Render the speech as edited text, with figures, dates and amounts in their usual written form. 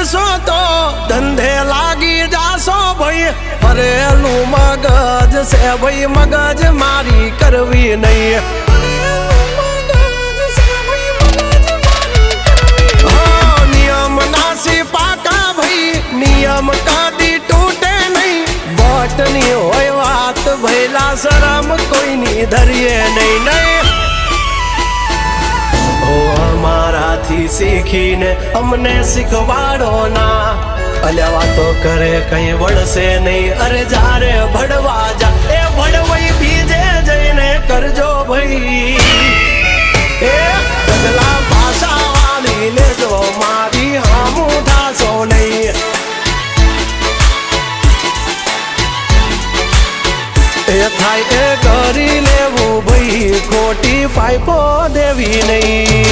કરશો તો ધંધે લાગી જાશો ભાઈ ફરેલું મગજ છે ભાઈ મગજ મારી કરવી નહીં નિયમ નાસી પાકા ભાઈ નિયમ કદી તૂટે નહીં બટની હોય વાત ભૈલા શરમ કોઈની ધરીએ નહીં નહીં અમારાથી શીખીને અમને શીખવાડો ના અલ્યા વાતો કરે કઈ વળશે નહીં અરે જારે ભડવા જા એ ભડવાઈ બીજે જઈને કરજો ભાઈ એ પગલા ભાષા વાળી લેજો મારી હામું થાશો નહીં એ થાય એ કરી લેવું ભાઈ ખોટી પાઇપો દેવી નહીં